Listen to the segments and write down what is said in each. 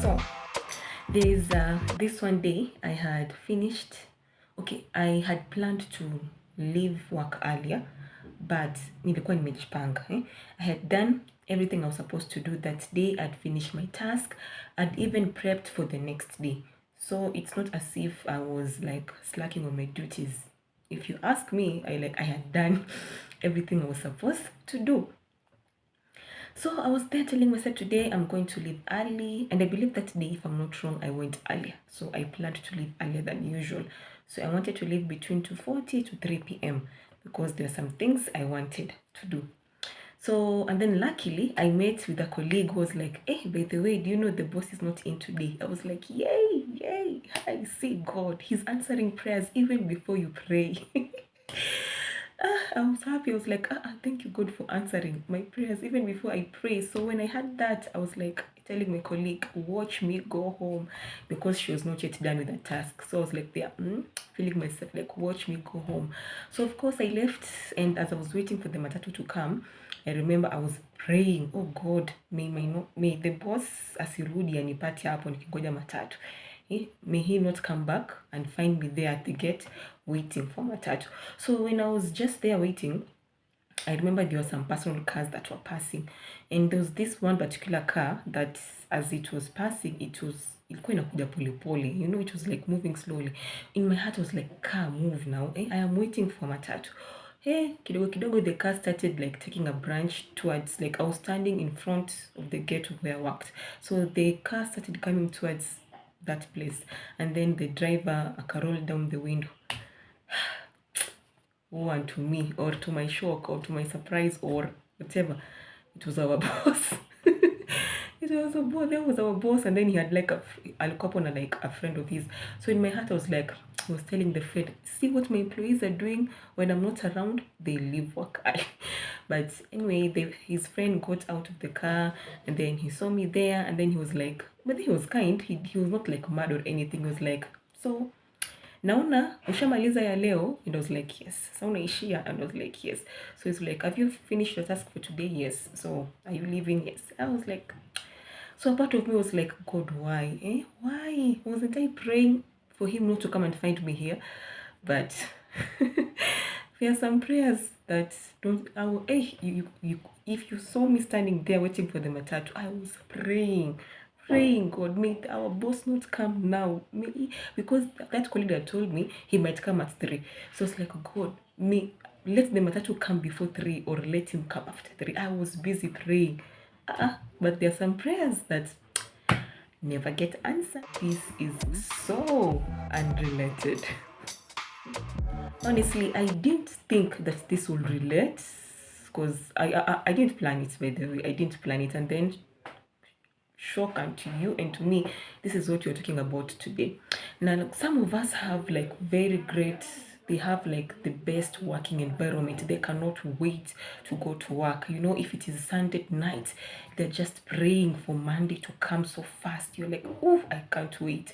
So there's this one day I had finished. Okay, I had planned to leave work earlier, but nilikuwa nimejipanga. I had done everything I was supposed to do that day. I'd finished my task. I'd even prepped for the next day. So it's not as if I was like slacking on my duties. If you ask me, I had done everything I was supposed to do. So I was there telling myself today I'm going to leave early, and I believe that day, if I'm not wrong, I went earlier. So I planned to leave earlier than usual. So I wanted to leave between 2:40 to 3 p.m. because there are some things I wanted to do. So, and then luckily I met with a colleague who was like, hey, by the way, do you know the boss is not in today? I was like, yay, yay, I see God. He's answering prayers even before you pray. I was happy. I was like, thank you, God, for answering my prayers even before I pray. So when I had that, I was like telling my colleague, watch me go home, because she was not yet done with the task. So I was like, there, feeling myself like, watch me go home. So of course I left, and as I was waiting for the matatu to come, I remember I was praying, oh God, may the boss asirudi anipate hapo nikingoja matatu. May he not come back and find me there at the gate waiting for matatu. So when I was just there waiting, I remember there were some personal cars that were passing, and there was this one particular car that as it was passing, ilikuwa inakuja pole pole, you know, it was like moving slowly. In my heart I was like, car, move now, I am waiting for matatu. Hey, kidogo kidogo the car started like taking a branch towards, like I was standing in front of the gate of where I worked, so the car started coming towards that place, and then the driver rolled down the window. Oh, and to me, or to my shock, or to my surprise, or whatever, it was our boss. It was a boss. That was our boss, and then he had like a couple and like a friend of his. So in my heart, I was like, I was telling the friend, see what my employees are doing when I'm not around. They leave work early. But anyway, his friend got out of the car, and then he saw me there, and then he was like, but he was kind. He was not like mad or anything. He was like, so naona ushamaliza ya leo? And I was like, yes. So unaishia? And I was like, yes. So he's like, have you finished your task for today? Yes. So are you leaving? Yes. I was like, so a part of me was like, God, why? Why? Wasn't I praying for him not to come and find me here? But there are some prayers that don't. If you saw me standing there waiting for the matatu, I was praying, God, may our boss not come now. Because that colleague had told me he might come at 3. So it's like, God, let the matatu come before 3, or let him come after 3. I was busy praying. But there are some prayers that never get answered. This is so unrelated. Honestly, I didn't think that this would relate, because I didn't plan it, by the way. I didn't plan it, and then shock, and to you and to me, this is what we're talking about today. Now, some of us have like they have like the best working environment. They cannot wait to go to work. You know, if it is Sunday night, they're just praying for Monday to come so fast. You're like, oh, I can't wait.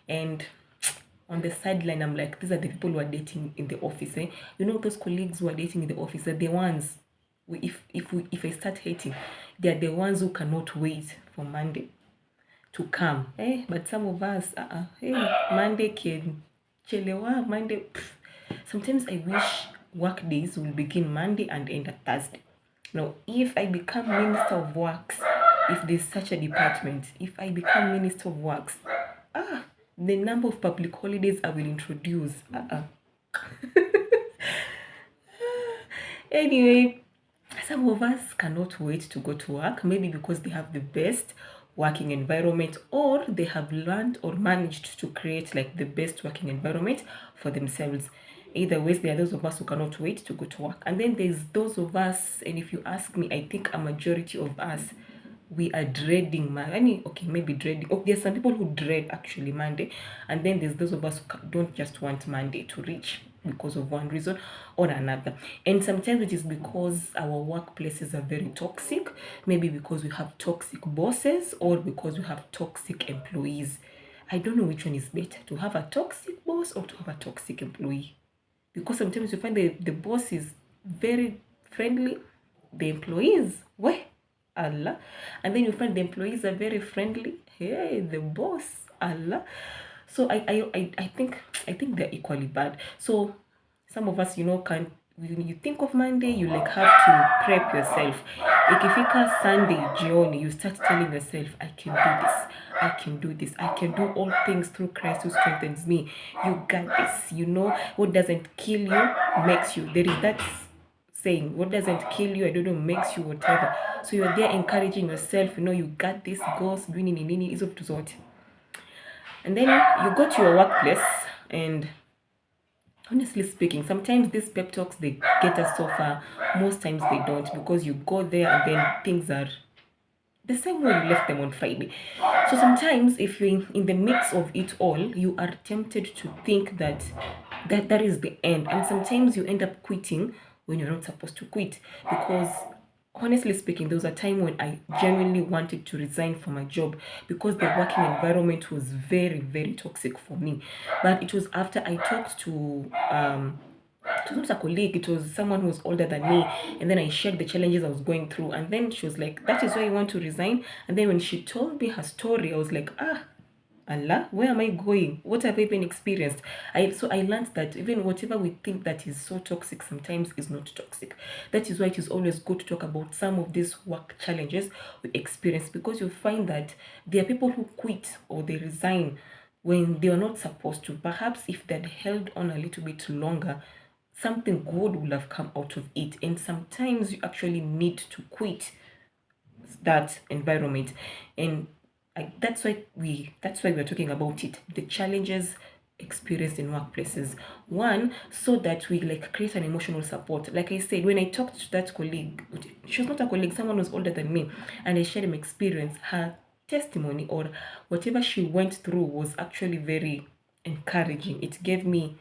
And on the sideline, I'm like, these are the people who are dating in the office. You know, those colleagues who are dating in the office are the ones, if I start hating, they are the ones who cannot wait for Monday to come. But some of us, Monday can chelewa, Monday. Sometimes I wish work days will begin Monday and end at Thursday. Now, if I become Minister of Works, if there's such a department, if I become Minister of Works, the number of public holidays I will introduce. Anyway, some of us cannot wait to go to work, maybe because they have the best working environment, or they have learned or managed to create like the best working environment for themselves. Either ways, there are those of us who cannot wait to go to work. And then there's those of us, and if you ask me, I think a majority of us, we are dreading maybe dreading. There's some people who dread actually Monday, and then there's those of us who don't just want Monday to reach because of one reason or another. And sometimes it is because our workplaces are very toxic, maybe because we have toxic bosses, or because we have toxic employees. I don't know which one is better, to have a toxic boss or to have a toxic employee. Because sometimes you find the boss is very friendly, the employees, Allah. And then you find the employees are very friendly. Hey, the boss, Allah. So I think they're equally bad. So some of us, can when you think of Monday, you like have to prep yourself. Ikifika Sunday jioni, you start telling yourself, I can do this, I can do this, I can do all things through Christ who strengthens me. You got this. What doesn't kill you makes you. There is that saying, what doesn't kill you, I don't know, makes you whatever. So you're there encouraging yourself, you got this, goals, doing nini, is up to sort. And then you go to your workplace, and honestly speaking, sometimes these pep talks, they get us so far. Most times they don't, because you go there and then things are the same way you left them on Friday. So sometimes if you're in the mix of it all, you are tempted to think that is the end. And sometimes you end up quitting when you're not supposed to quit. Because honestly speaking, there was a time when I genuinely wanted to resign from my job because the working environment was very, very toxic for me. But it was after I talked to it was not a colleague, it was someone who was older than me, and then I shared the challenges I was going through, and then she was like, that is why you want to resign. And then when she told me her story, I was like, Allah, where am I going? What have I even experienced? So I learned that even whatever we think that is so toxic sometimes is not toxic. That is why it is always good to talk about some of these work challenges we experience, because you find that there are people who quit or they resign when they are not supposed to. Perhaps if they'd held on a little bit longer, something good will have come out of it. And sometimes you actually need to quit that environment. And that's why we're talking about it, the challenges experienced in workplaces. One, so that we like create an emotional support. Like I said, when I talked to that colleague, she was not a colleague, someone was older than me, and I shared my experience, her testimony or whatever she went through was actually very encouraging. It gave me,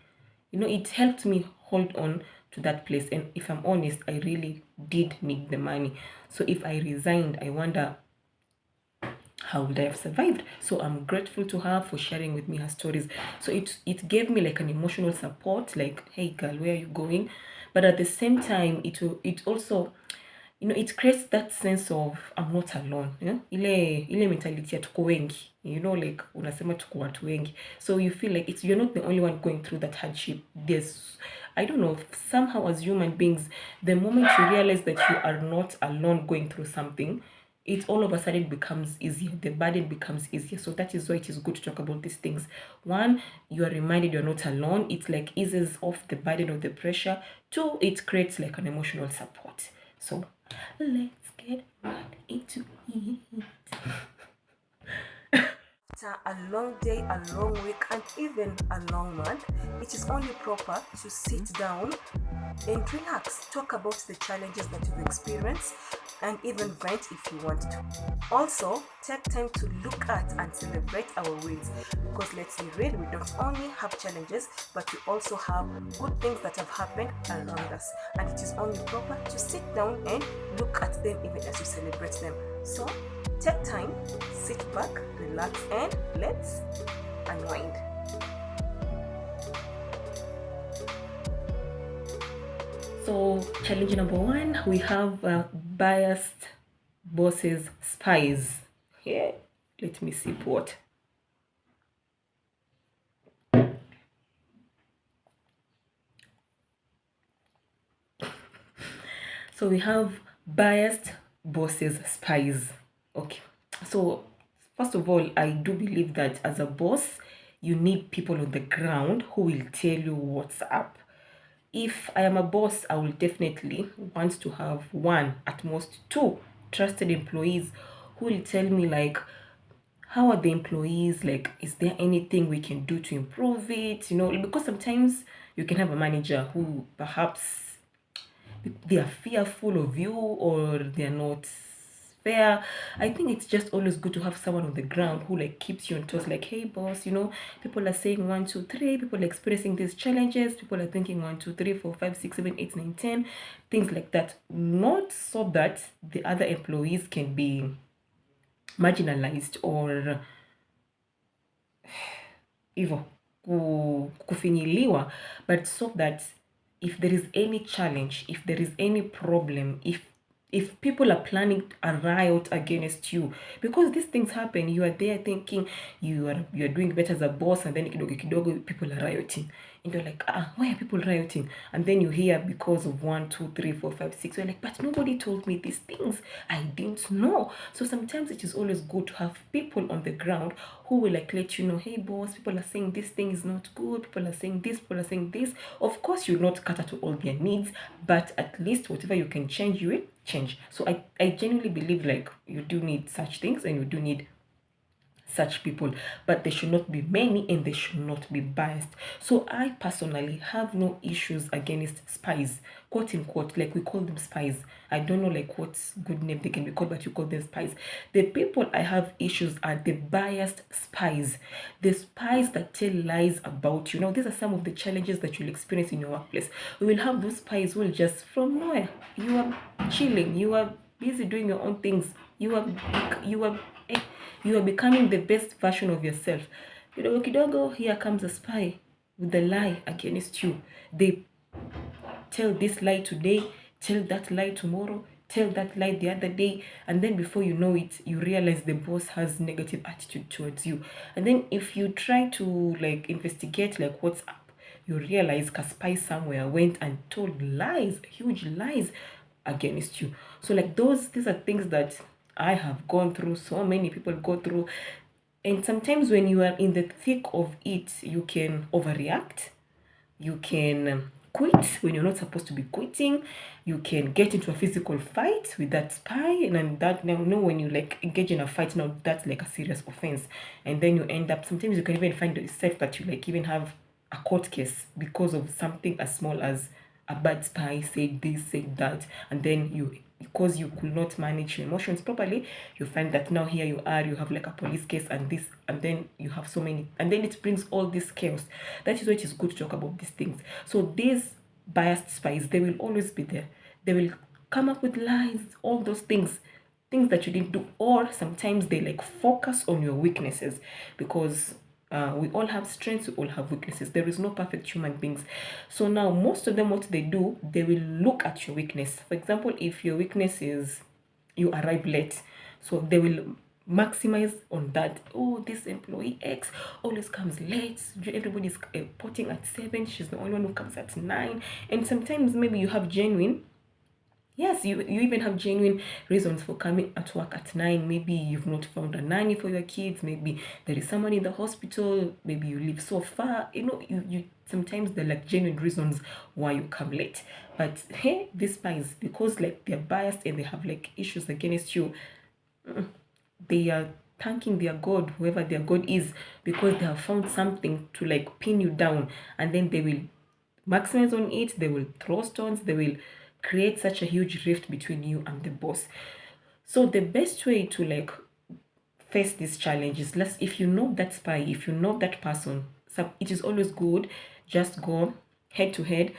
it helped me hold on to that place. And if I'm honest, I really did need the money. So if I resigned, I wonder how would I have survived. So I'm grateful to her for sharing with me her stories. So it gave me like an emotional support, like, hey girl, where are you going? But at the same time, it also, it creates that sense of I'm not alone. Ile mentality ya tuko wengi, like unasema tuko watu wengi. So you feel like you're not the only one going through that hardship. I don't know, somehow as human beings, the moment you realize that you are not alone going through something, it all of a sudden becomes easier. The burden becomes easier. So that is why it is good to talk about these things. One, you are reminded you're not alone. It like eases off the burden of the pressure. Two, it creates like an emotional support. So let's get right into it. After a long day, a long week, and even a long month, it is only proper to sit down and relax, talk about the challenges that you've experienced, and even vent if you want to. Also, take time to look at and celebrate our wins, because let's be real, we don't only have challenges, but we also have good things that have happened around us, and it is only proper to sit down and look at them even as you celebrate them. So take time, sit back, relax, and let's unwind. So challenge number one, we have biased bosses, spies. Here, let me sip water. So we have biased bosses, spies. Okay. So first of all, I do believe that as a boss, you need people on the ground who will tell you what's up. If I am a boss, I will definitely want to have one, at most two trusted employees who will tell me like, how are the employees, like, is there anything we can do to improve it? Because sometimes you can have a manager who perhaps they are fearful of you or they're not fair. I think it's just always good to have someone on the ground who like keeps you on toes, like, hey boss, people are saying 1, 2, 3, people are experiencing these challenges, people are thinking 1, 2, 3, 4, 5, 6, 7, 8, 9, 10, things like that. Not so that the other employees can be marginalized or hivyo kufinyiliwa, but so that if there is any challenge, if there is any problem, if if people are planning a riot against you, because these things happen, you are there thinking you're doing better as a boss, and then kidogo kidogo people are rioting, and you're like, why are people rioting? And then you hear because of 1 2 3 4 5 6, you're like, but nobody told me these things, I didn't know. So sometimes it is always good to have people on the ground who will like let you know, hey boss, people are saying this thing is not good, people are saying this, people are saying this. Of course you'll not cater to all their needs, but at least whatever you can change, you will change. So I genuinely believe like you do need such things, and you do need such people, but they should not be many, and they should not be biased. So I personally have no issues against spies, quote unquote, like we call them spies. I don't know like what good name they can be called, but you call them spies. The people I have issues are the biased spies, the spies that tell lies about you. Now these are some of the challenges that you'll experience in your workplace. We will have those spies who will just from nowhere, you are chilling, you are busy doing your own things, you are you are becoming the best version of yourself. Kidogo kidogo, here comes a spy with a lie against you. They tell this lie today, tell that lie tomorrow, tell that lie the other day, and then before you know it, you realize the boss has negative attitude towards you. And then if you try to like investigate like what's up, you realize a spy somewhere went and told lies, huge lies against you. So like these are things that I have gone through, so many people go through. And sometimes when you are in the thick of it, you can overreact, you can quit when you're not supposed to be quitting, you can get into a physical fight with that spy, and then that now when you like engage in a fight, now that's like a serious offense. And then you end up, sometimes you can even find yourself that you like even have a court case because of something as small as a bad spy said this, said that, and then you, because you could not manage your emotions properly, you find that now here you are, you have like a police case and this, and then you have so many, and then it brings all this chaos. That is why it is good to talk about these things. So these biased spies, they will always be there. They will come up with lies, all those things that you didn't do, or sometimes they like focus on your weaknesses, because we all have strengths, we all have weaknesses. There is no perfect human beings. So now most of them, what they do, they will look at your weakness. For example, if your weakness is you arrive late, so they will maximize on that. Oh, this employee X always comes late, everybody's reporting at 7, she's the only one who comes at 9. And sometimes maybe you have genuine, yes, you even have genuine reasons for coming at work at 9. Maybe you've not found a nanny for your kids. Maybe there is someone in the hospital. Maybe you live so far. You sometimes they're like genuine reasons why you come late. But hey, these spies, because like they're biased and they have like issues against you, they are thanking their God, whoever their God is, because they have found something to like pin you down, and then they will maximize on it. They will throw stones. They will create such a huge rift between you and the boss. So the best way to like face these challenges, if you know that spy, if you know that person, so it is always good just go head to head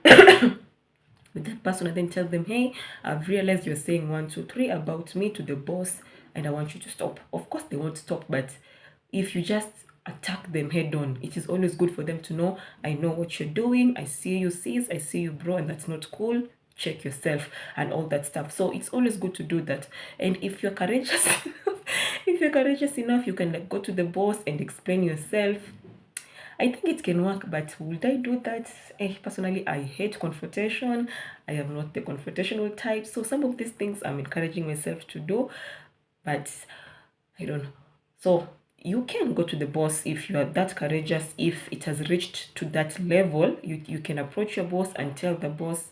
with that person and then tell them, hey, I've realized you're saying 1 2 3 about me to the boss, and I want you to stop. Of course they won't stop, but if you just attack them head on, it is always good for them to know, I know what you're doing, I see you sis, I see you bro, and that's not cool, check yourself and all that stuff. So it's always good to do that. And if you're courageous if you're courageous enough, you can like go to the boss and explain yourself. I think it can work, but would I do that? Personally, I hate confrontation. I am not the confrontational type. So some of these things I'm encouraging myself to do, but I don't know. So you can go to the boss if you are that courageous. If it has reached to that level, you can approach your boss and tell the boss,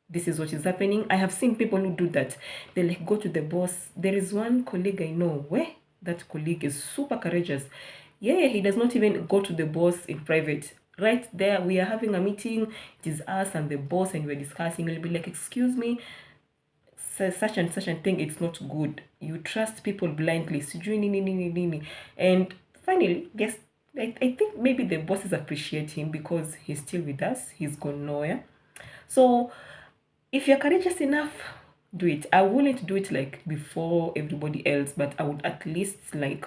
this is what is happening. I have seen people who do that. They like go to the boss. There is one colleague I know where that colleague is super courageous. Yeah, he does not even go to the boss in private. Right there, we are having a meeting. It is us and the boss, and we're discussing. He'll be like, excuse me, such and such a thing, it's not good. You trust people blindly. And finally, guess, I think maybe the bosses appreciate him because he's still with us. He's gone nowhere. So if you're courageous enough, do it. I wouldn't do it like before everybody else, but I would at least like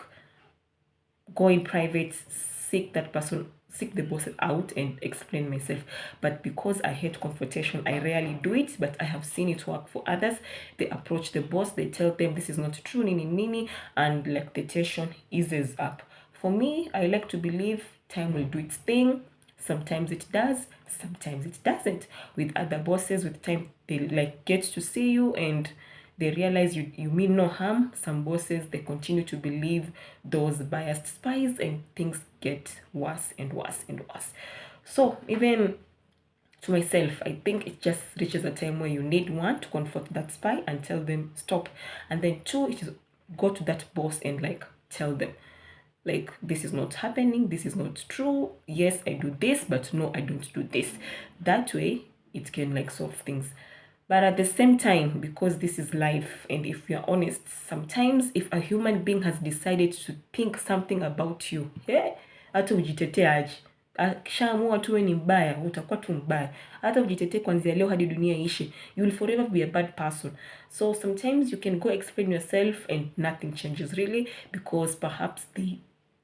go in private, seek that person, seek the boss out and explain myself. But because I hate confrontation, I rarely do it, but I have seen it work for others. They approach the boss, they tell them this is not true, nini nini, and like the tension eases up. For me, I like to believe time will do its thing. Sometimes it does, sometimes it doesn't. With other bosses, with time, they like get to see you and they realize you mean no harm. Some bosses, they continue to believe those biased spies and things get worse and worse and worse. So even to myself, I think it just reaches a time where you need, one, to confront that spy and tell them stop, and then two, it is go to that boss and like tell them like this is not happening, this is not true, yes I do this, but no I don't do this. That way it can like solve things. But at the same time, because this is life, and if we are honest, sometimes if a human being has decided to think something about you, hata ujitetee aje, akishaamua tu wewe ni mbaya, utakuwa tu mbaya. Hata ujitetee kuanzia leo hadi dunia ishe, you will forever be a bad person. So sometimes you can go explain yourself and nothing changes really, because perhaps they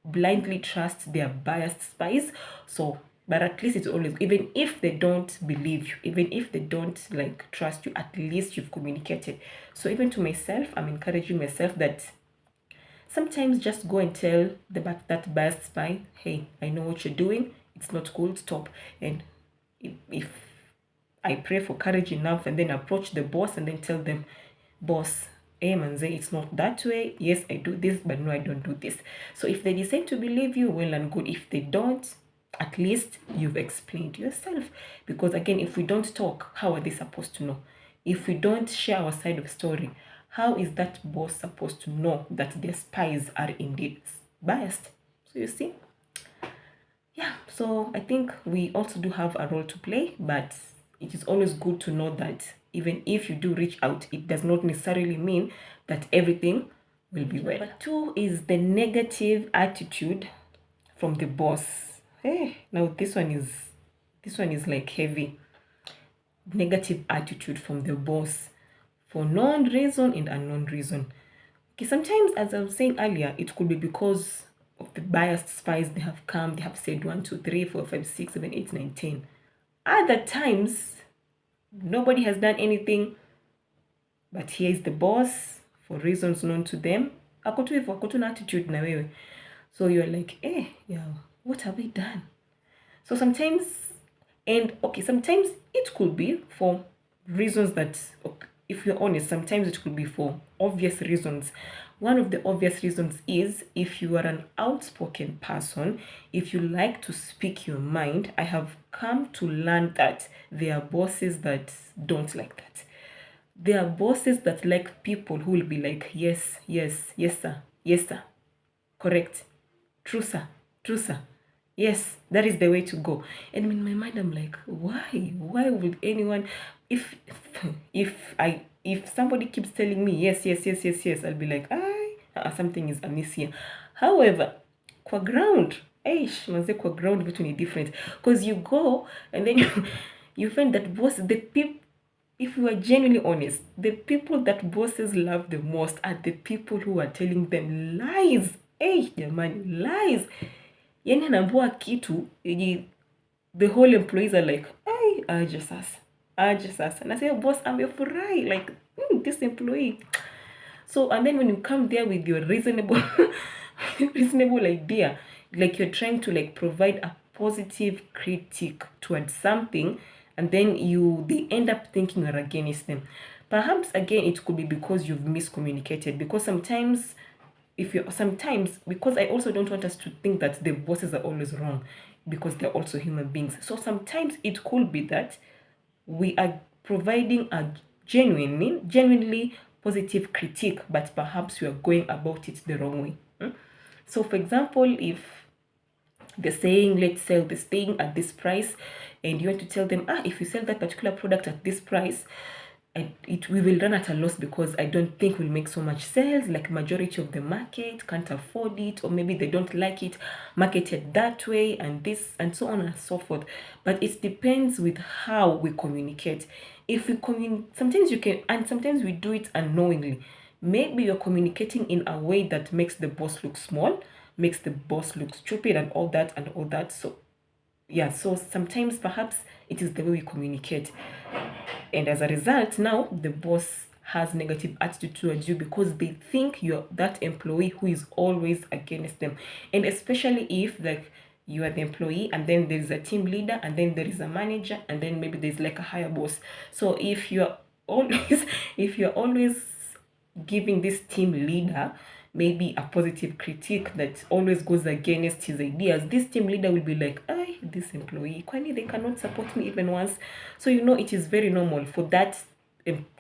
blindly trust their biased spies. So but at least it's always, even if they don't believe you, even if they don't like trust you, at least you've communicated. So even to myself, I'm encouraging myself that sometimes just go and tell that biased spy, hey, I know what you're doing, it's not cool, stop. And if I pray for courage enough and then approach the boss and then tell them, boss, manze, it's not that way, yes I do this, but no I don't do this. So if they decide to believe you, well and good. If they don't, at least you've explained yourself. Because again, if we don't talk, how are they supposed to know? If we don't share our side of story, how is that boss supposed to know that their spies are indeed biased? So you see, yeah, so I think we also do have a role to play, but it is always good to know that even if you do reach out, it does not necessarily mean that everything will be well. Number two is the negative attitude from the boss. Hey, now this one is like heavy. Negative attitude from the boss for known reason and unknown reason. Okay, sometimes, as I was saying earlier, it could be because of the biased spies. They have come, they have said 1, 2, 3, 4, 5, 6, 7, 8, 9, 10. Other times, nobody has done anything, but here is the boss for reasons known to them. Ako tu na attitude na wewe. So you're like, yeah, what have we done? So sometimes, and okay, sometimes it could be for reasons that, okay, if you're honest, sometimes it could be for obvious reasons. One of the obvious reasons is if you are an outspoken person, if you like to speak your mind. I have come to learn that there are bosses that don't like that. There are bosses that like people who will be like, yes, yes, yes sir, yes sir, correct, true sir, yes, that is the way to go. And in my mind, I'm like, why would anyone, if somebody keeps telling me yes, I'll be like, something is amiss here. However, kwa ground, kwa ground vitu ni different, because you go and then you find that the people, if you are genuinely honest, the people that bosses love the most are the people who are telling them lies. Jamani, lies. Yani anaambua kitu, the whole employees are like, aje sasa. Na say, boss, amefurahi, like, this employee. So, and then when you come there with your reasonable idea, like you're trying to like provide a positive critique towards something, and then they end up thinking you're against them. Perhaps again, it could be because you've miscommunicated, because sometimes because I also don't want us to think that the bosses are always wrong, because they're also human beings. So sometimes it could be that we are providing a genuinely positive critique, but perhaps we are going about it the wrong way. So for example, if they're saying, let's sell this thing at this price, and you want to tell them, if you sell that particular product at this price, we will run at a loss, because I don't think we'll make so much sales. Like majority of the market can't afford it, or maybe they don't like it marketed that way, and this and so on and so forth. But it depends with how we communicate. If we sometimes you can, and sometimes we do it unknowingly. Maybe you're communicating in a way that makes the boss look small, makes the boss look stupid, and all that. So Yeah, so sometimes perhaps it is the way we communicate, and as a result now the boss has negative attitude towards you because they think you're that employee who is always against them. And especially if like you are the employee and then there's a team leader and then there is a manager and then maybe there's like a higher boss. So if you're always if you're always giving this team leader maybe a positive critique that always goes against his ideas, this team leader will be like, "I this employee, kwani they cannot support me even once." So you know it is very normal for that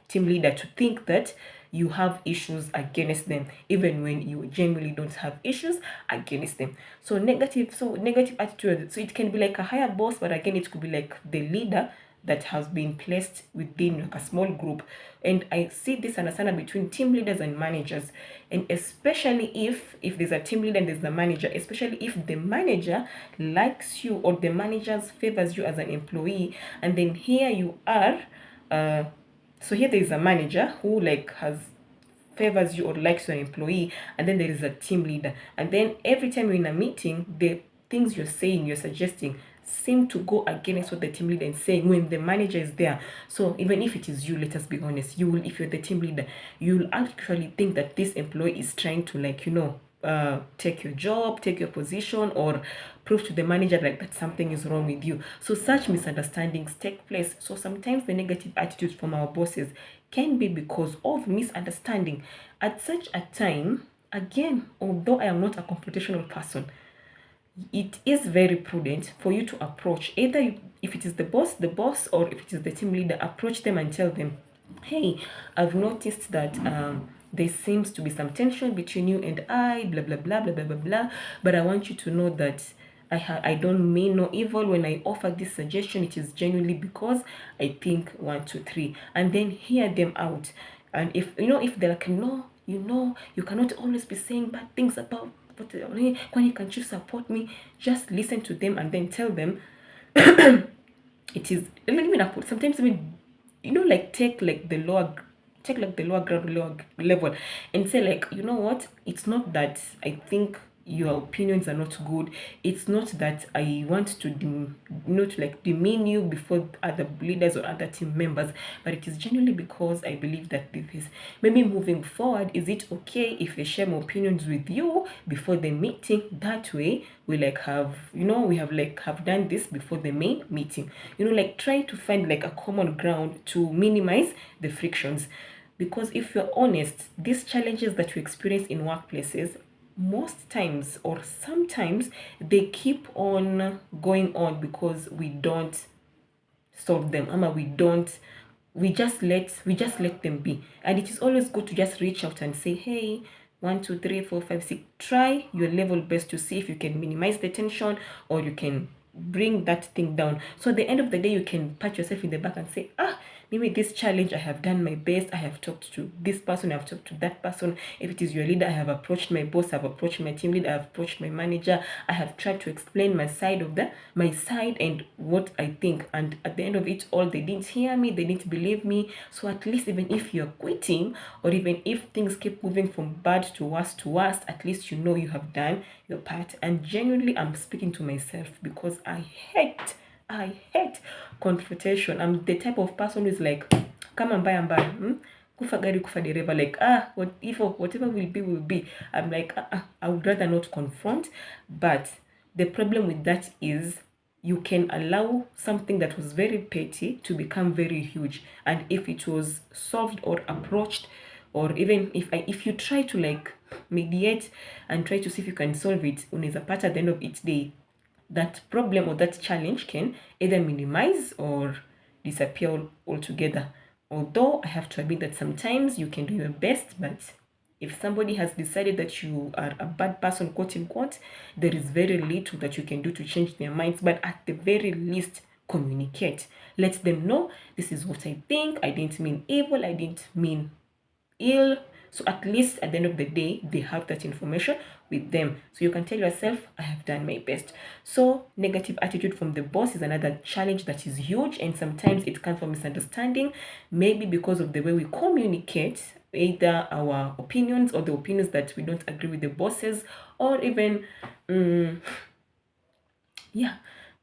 team leader to think that you have issues against them, even when you genuinely don't have issues against them. So negative attitude. So it can be like a higher boss, but again, it could be like the leader that has been placed within like a small group. And I see this understanding between team leaders and managers, and especially if there's a team leader and there's a manager, especially if the manager likes you or the manager favors you as an employee, and then here you are so here there is a manager who like has favors you or likes your employee, and then there is a team leader, and then every time you're in a meeting the things you're saying, you're suggesting seem to go against what the team leader is saying when the manager is there. So even if it is you, let us be honest, you will, if you're the team leader, you'll actually think that this employee is trying to like take your job, take your position, or prove to the manager like that something is wrong with you. So such misunderstandings take place. So sometimes the negative attitudes from our bosses can be because of misunderstanding. At such a time, again, although I am not a confrontational person, it is very prudent for you to approach either if it is the boss, or if it is the team leader, approach them and tell them, hey, I've noticed that there seems to be some tension between you and I, blah blah blah blah blah blah blah, but I want you to know that I don't mean no evil when I offer this suggestion. It is genuinely because I think one, two, three, and then hear them out. And if if they're like, no, you cannot always be saying bad things about, but when can't you support me? Just listen to them and then tell them it is. Let me not put. Sometimes even like take like the lower ground lower level and say like, you know what, it's not that I think your opinions are not good, it's not that I want to to like demean you before other leaders or other team members, but it is genuinely because I believe that this maybe moving forward, is it okay if I share my opinions with you before the meeting? That way we like have we have done this before the main meeting, like trying to find like a common ground to minimize the frictions. Because if you're honest, these challenges that we experience in workplaces, most times or sometimes they keep on going on because we don't solve them, ama we just let them be. And it is always good to just reach out and say, hey, 1 2 3 4 5 6, try your level best to see if you can minimize the tension or you can bring that thing down. So at the end of the day, you can pat yourself in the back and say, maybe this challenge I have done my best. I have talked to this person, I've talked to that person. If it is your leader, I have approached my boss, I've approached my team leader, I've approached my manager. I have tried to explain my side and what I think. And at the end of it all, they didn't hear me, they didn't believe me. So at least even if you're quitting, or even if things keep moving from bad to worse, at least you have done your part. And genuinely, I'm speaking to myself because I hate confrontation. I'm the type of person who's like, come and buy, kufa gari kufa dereva, like whatever will be. I'm like, I would rather not confront. But the problem with that is you can allow something that was very petty to become very huge. And if it was solved or approached, or even if you try to like mediate and try to see if you can solve it, unaweza pata at the end of each day that problem or that challenge can either minimize or disappear altogether. Although I have to admit that sometimes you can do your best, but if somebody has decided that you are a bad person, quote unquote, there is very little that you can do to change their minds. But at the very least, communicate. Let them know, this is what I think. I didn't mean evil. I didn't mean ill. So at least at the end of the day, they have that information with them. So you can tell yourself, I have done my best. So negative attitude from the boss is another challenge that is huge. And sometimes it comes from misunderstanding, maybe because of the way we communicate, either our opinions or the opinions that we don't agree with the bosses, or even,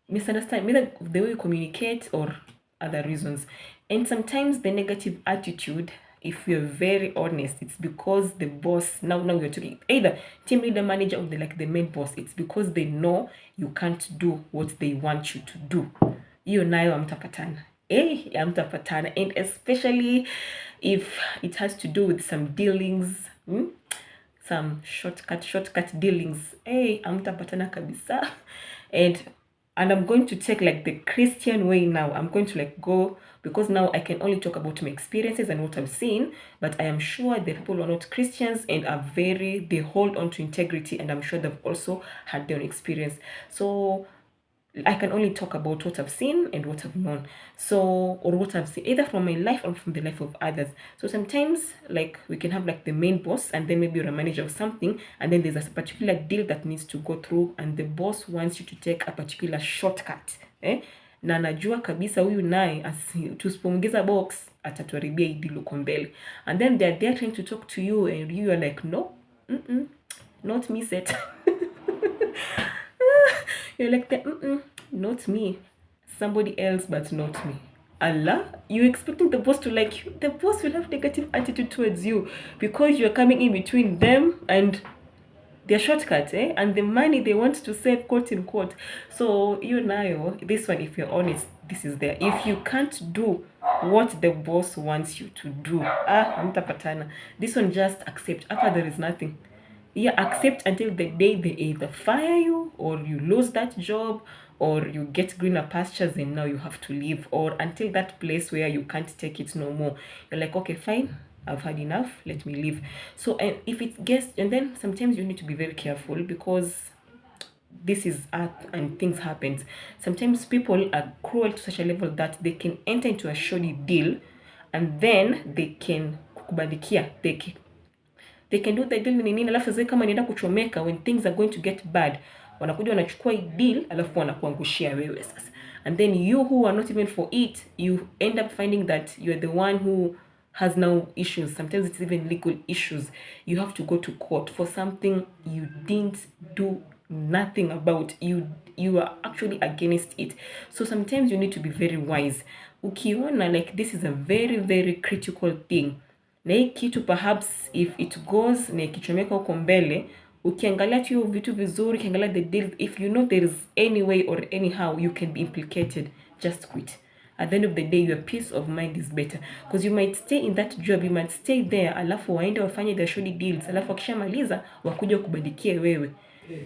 misunderstand, either the way you communicate or other reasons. And sometimes the negative attitude, if you're very honest, it's because the boss, now you're talking either team leader, manager, or the main boss, it's because they know you can't do what they want you to do. Hiyo nayo hamtapatana. Hamtapatana. And especially if it has to do with some dealings, some shortcut dealings, hamtapatana kabisa. And I'm going to take like the Christian way now. I'm going to like go, because now I can only talk about my experiences and what I've seen, but I am sure the people who are not Christians and they hold on to integrity, and I'm sure they've also had their own experience. So I can only talk about what I've seen and what I've known. So, or what I've seen, either from my life or from the life of others. So sometimes, like, we can have like the main boss, and then maybe you're a manager of something, and then there's a particular deal that needs to go through, and the boss wants you to take a particular shortcut. Na najua kabisa huyu naye tusipoongeza box atatuharibia hii deal uko mbele. And then they're there trying to talk to you, and you are like, no, not me set. You're like, not me, somebody else, but not me. Allah, you expecting the boss to like you? The boss will have negative attitude towards you because you're coming in between them and their shortcut, and the money they want to save, quote unquote. So you know, this one, if you're honest, this is there. If you can't do what the boss wants you to do, hamtapatana. This one, just accept. After there is nothing. Yeah, accept until the day they either fire you, or you lose that job, or you get greener pastures and now you have to leave, or until that place where you can't take it no more. You're like, okay, fine, I've had enough, let me leave. So, and if it gets, and then sometimes you need to be very careful, because this is art and things happen. Sometimes people are cruel to such a level that they can enter into a shoddy deal, and then they can kukubandikia, they can do the deal nini, alafu sasa kama inaenda kuchomeka, when things are going to get bad, wanakuja wanachukua deal alafu wanakuangushia wewe sasa. And then you who are not even for it, you end up finding that you're the one who has now issues. Sometimes it's even legal issues. You have to go to court for something you didn't do nothing about. You are actually against it. So sometimes you need to be very wise. Ukiona like this is a very, very critical thing, na hii kitu perhaps if it goes na ikichomeka huko mbele, ukiangalia tu vitu vizuri, ukiangalia the deal, if you know there is any way or anyhow you can be implicated, just quit. At the end of the day, your peace of mind is better, because you might stay in that job, you might stay there, alafu waende wafanye the shoddy deals, alafu wakishamaliza wakuja kubadikia wewe,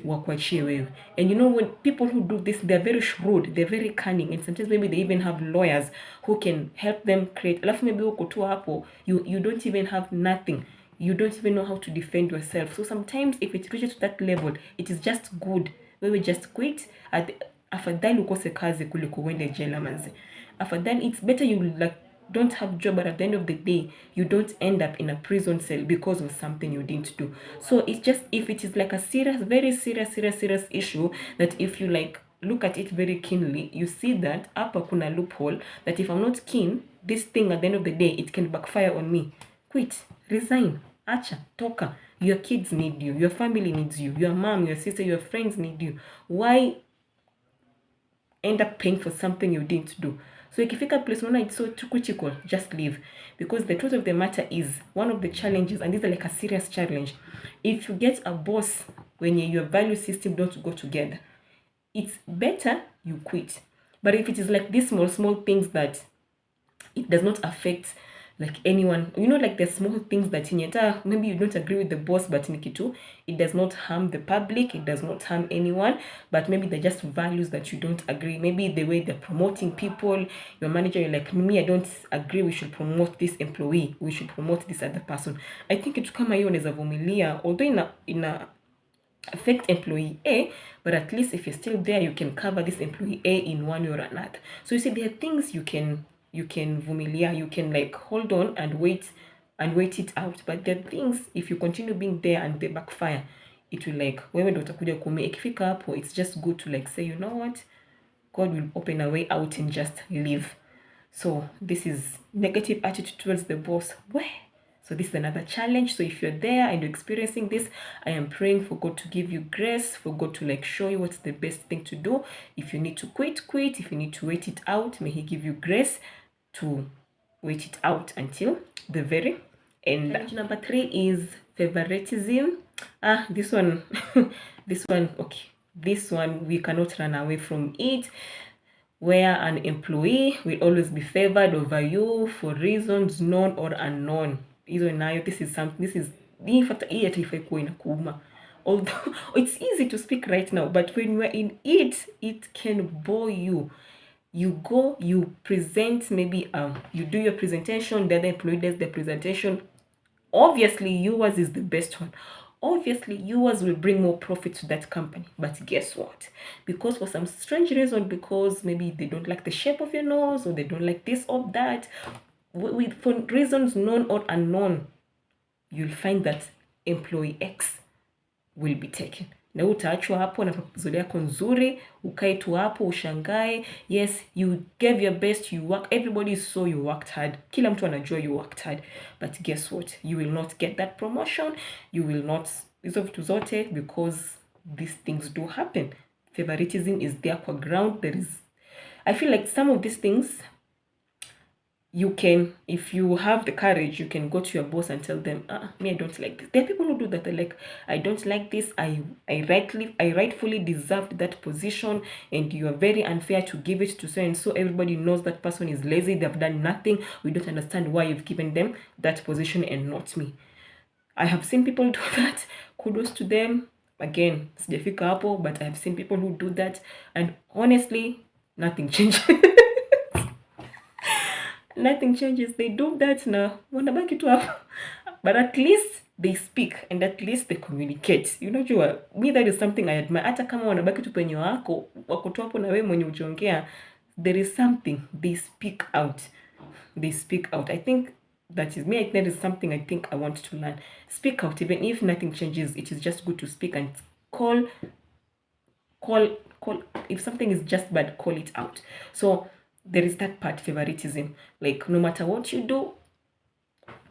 wakuachie wewe. And you know, when people who do this, they're very shrewd, they're very cunning, and sometimes maybe they even have lawyers who can help them create. Alafu maybe uko tu hapo, you don't even have nothing, you don't even know how to defend yourself. So sometimes if it reaches to that level, it is just good wewe just quit. Afadhali ukose kazi kuliko uende jela manze. Afadhali, it's better you like don't have job, but at the end of the day you don't end up in a prison cell because of something you didn't do. So it's just, if it is like a serious, very serious issue, that if you like look at it very keenly, you see that hapa kuna loophole, that if I'm not keen, this thing at the end of the day it can backfire on me. Quit, resign, acha, toka. Your kids need you, your family needs you, your mom, your sister, your friends need you. Why end up paying for something you didn't do? So ikifika place unaona it's so too critical, just leave. Because the truth of the matter is, one of the challenges, and this is like a serious challenge, if you get a boss when your value system don't go together, it's better you quit. But if it is like these small things that it does not affect like anyone, you know, like the small things that maybe you don't agree with the boss, but nikitu, it does not harm the public, it does not harm anyone, but maybe they're just values that you don't agree. Maybe the way they're promoting people, your manager, you're like, me, I don't agree, we should promote this employee, we should promote this other person. I think it's kama hiyo unaweza vumilia, although ina affect employee A, but at least if you're still there, you can cover this employee A in one way or another. So you see, there are things you can vumilia, you can like hold on and wait it out. But there are things, if you continue being there and they backfire, it will like, wewe ndo utakuja kuumia. Ikifika hapo, it's just good to like say, you know what, God will open a way out and just leave. So this is negative attitude towards the boss. So this is another challenge. So if you're there and you're experiencing this, I am praying for God to give you grace, for God to like show you what's the best thing to do. If you need to quit. If you need to wait it out, may He give you grace to wait it out until the very end. Challenge number 3 is favoritism. This one, okay. This one, we cannot run away from it, where an employee will always be favored over you for reasons known or unknown. Hizo nayo, this is something, this is in fact hii hata ifai kuwa inakuuma. Although it's easy to speak right now, but when you are in it, it can bore you. You go, you present, maybe you do your presentation, the other employee does the presentation. Obviously yours is the best one. Obviously yours will bring more profit to that company. But guess what? Because for some strange reason, because maybe they don't like the shape of your nose, or they don't like this or that, for reasons known or unknown, you'll find that employee X will be taken. Na utaachwa hapo na proposal yako nzuri, ukae tu hapo ushangae. Yes, you gave your best, you work, everybody saw you worked hard. Kila mtu anajua you worked hard. But guess what? You will not get that promotion. You will not hizo vitu zote, because these things do happen. Favoritism is there kwa ground. I feel like some of these things, you can, if you have the courage, you can go to your boss and tell them, me, I don't like this. There are people who do that. They're like, I don't like this. I rightfully deserved that position, and you are very unfair to give it to so and so. Everybody knows that person is lazy. They've done nothing. We don't understand why you've given them that position and not me. I have seen people do that. Kudos to them. Again, sijafika hapo, but I have seen people who do that, and honestly, nothing changes. Nothing changes. They do that na wanabaki tu hapo, but at least they speak and at least they communicate. Unajua, me, that is something I admire. Hata kama wanabaki tu penye wako tu hapo na wewe mwenye ujiongea, there is something, they speak out. They speak out. I think that is me. That is something I think I want to learn. Speak out. Even if nothing changes, it is just good to speak and call. If something is just bad, call it out. So there is that part, favoritism. Like, no matter what you do,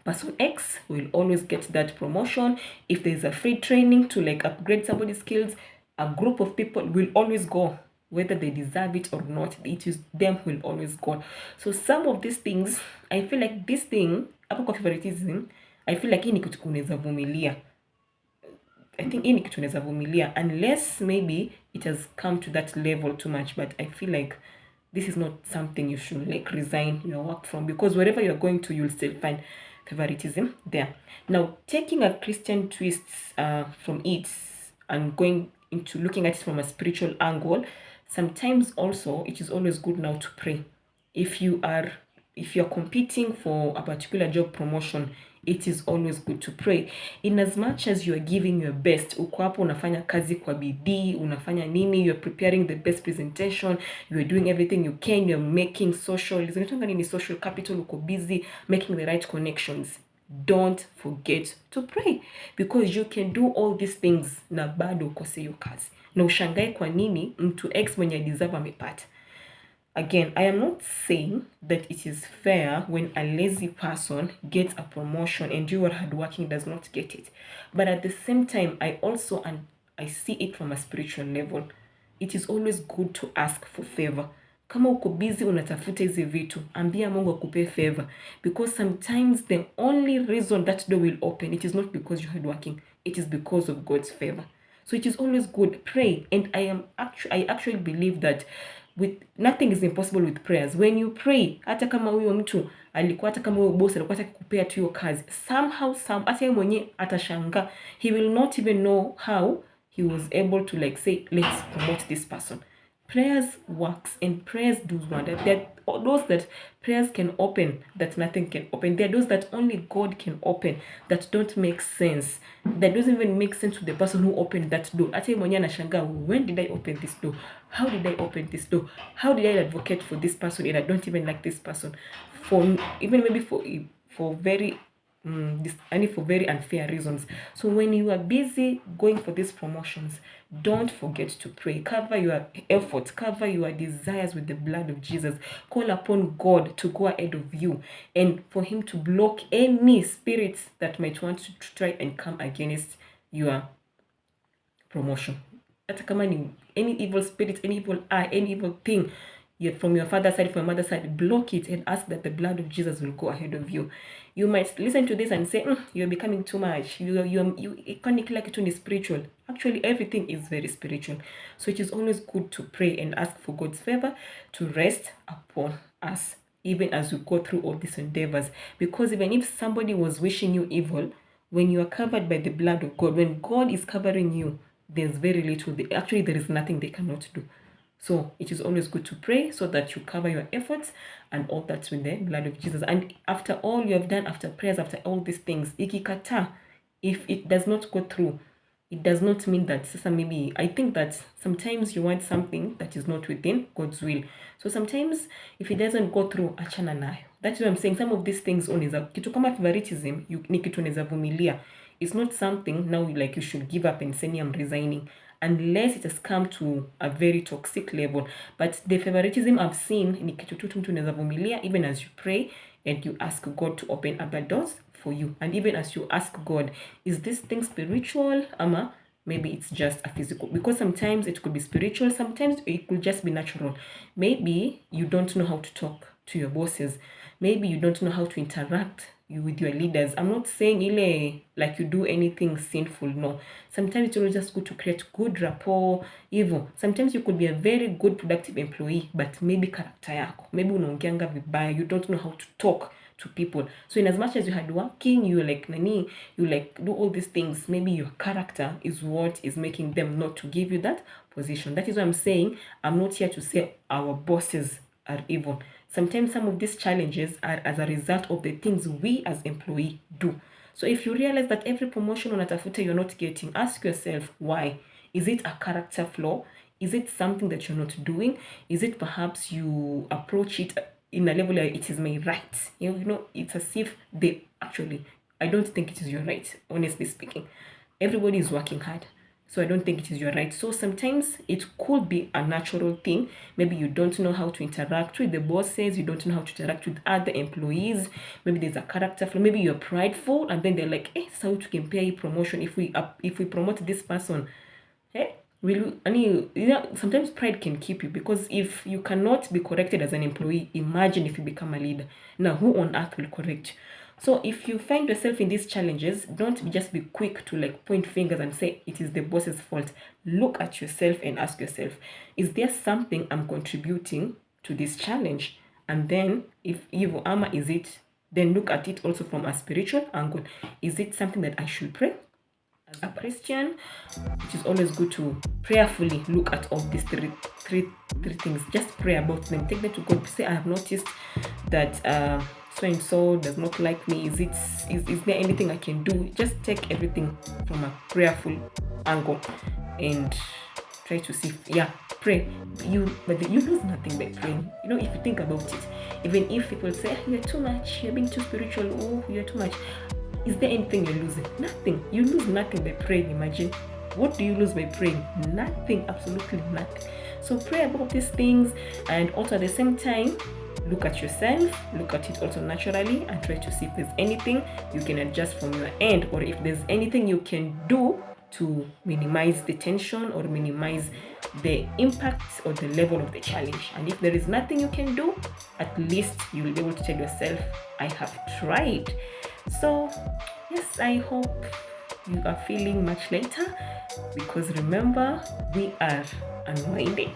person X will always get that promotion. If there's a free training to like upgrade somebody's skills, a group of people will always go, whether they deserve it or not. It is them who will always go. So some of these things, I feel like this thing, hapo kwa favoritism, I feel like hii ni kitu unaweza vumilia. I think hii ni kitu unaweza vumilia, unless maybe it has come to that level too much. But I feel like this is not something you should like resign your work from, because wherever you're going to, you'll still find favoritism there. Now, taking a Christian twist from it and going into looking at it from a spiritual angle, sometimes also it is always good now to pray. If you're competing for a particular job promotion, it is always good to pray. In as much as you are giving your best, uko hapo unafanya kazi kwa bidii, unafanya nini, you are preparing the best presentation, you are doing everything you can, you are making social capital, uko busy making the right connections. Don't forget to pray, because you can do all these things na bado ukose hiyo kazi. Na ushangae kwa nini mtu X mwenye deserve amepata. Again, I am not saying that it is fair when a lazy person gets a promotion and you are hardworking does not get it. But at the same time, I see it from a spiritual level. It is always good to ask for favor. Kama uko busy unatafuta hizi vitu, ambia Mungu akupe favor. Because sometimes the only reason that door will open, it is not because you're hardworking. It is because of God's favor. So it is always good. Pray. And I actually believe that nothing is impossible with prayers. When you pray, hata kama huyo mtu alikuwa, hata kama huyo boss alikuwa atakupea tu hiyo kazi, somehow hata yeye mwenyewe atashanga. He will not even know how he was able to like say, let's promote this person. Prayers works, and prayers do wonders. There are those that prayers can open that nothing can open. There are those that only God can open that don't make sense. That doesn't even make sense to the person who opened that door. Hata yeye mwenyewe anashangaa, when did I open this door? How did I open this door? How did I advocate for this person and I don't even like this person? For even maybe for very and for very unfair reasons. So when you are busy going for these promotions, don't forget to pray. Cover your efforts, cover your desires with the blood of Jesus. Call upon God to go ahead of you and for him to block any spirits that might want to try and come against your promotion. Hata kama ni any evil spirit, any evil eye, any evil thing, from your father's side, from your mother's side, block it and ask that the blood of Jesus will go ahead of you. You might listen to this and say, you're becoming too much. You can't like it is spiritual. Actually, everything is very spiritual. So it is always good to pray and ask for God's favor to rest upon us, even as we go through all these endeavors. Because even if somebody was wishing you evil, when you are covered by the blood of God, when God is covering you, there's very little. Actually, there is nothing they cannot do. So it is always good to pray so that you cover your efforts and all that with the blood of Jesus. And after all you have done, after prayers, after all these things, ikikata, if it does not go through, it does not mean that maybe, I think that sometimes you want something that is not within God's will. So sometimes if it doesn't go through, achana nayo. That's why I'm saying some of these things kitu kama favoritism, ni kitu unaweza vumilia. It's not something now like you should give up and say I'm resigning, unless it has come to a very toxic level. But the favoritism I've seen ni kitu tu mtu unaweza vumilia, even as you pray and you ask God to open other doors for you. And even as you ask God, is this thing spiritual? Maybe it's just a physical, because sometimes it could be spiritual, sometimes it could just be natural. Maybe you don't know how to talk to your bosses. Maybe you don't know how to interact with your leaders. I'm not saying like you do anything sinful, no. Sometimes it's just good to create good rapport. Even sometimes you could be a very good productive employee, but maybe character yako, maybe unaongeanga vibaya, you don't know how to talk to people. So in as much as you had working, you do all these things, maybe your character is what is making them not to give you that position. That is what I'm saying. I'm not here to say our bosses are evil. Sometimes some of these challenges are as a result of the things we as employees do. So if you realize that every promotion on Atafuta you're not getting, ask yourself why. Is it a character flaw? Is it something that you're not doing? Is it perhaps you approach it in a level where it is my right? It's as if I don't think it is your right, honestly speaking. Everybody is working hard. So I don't think it is your right. So sometimes it could be a natural thing. Maybe you don't know how to interact with the bosses. You don't know how to interact with other employees. Maybe there's a character flaw. Maybe you're prideful, and then they're like, so to compare promotion if we promote this person. Sometimes pride can keep you, because if you cannot be corrected as an employee, imagine if you become a leader. Now, who on earth will correct you? So if you find yourself in these challenges, don't just be quick to point fingers and say it is the boss's fault. Look at yourself and ask yourself, is there something I'm contributing to this challenge? And then if evil armor is it, then look at it also from a spiritual angle. Is it something that I should pray? As a Christian, it is always good to prayerfully look at all these three things. Just pray about them. Take them to God. Say, I have noticed that so and so does not like me. Is there anything I can do? Just take everything from a prayerful angle and try to see. Pray. But you lose nothing by praying. If you think about it, even if people say you're too much, you're being too spiritual, you're too much. Is there anything you're losing? Nothing. You lose nothing by praying. Imagine. What do you lose by praying? Nothing. Absolutely nothing. So pray about these things, and also at the same time, look at yourself, look at it also naturally, and try to see if there's anything you can adjust from your end, or if there's anything you can do to minimize the tension or minimize the impact or the level of the challenge. And if there is nothing you can do, at least you will be able to tell yourself, I have tried. So yes, I hope you are feeling much lighter, because remember, we are unwinding.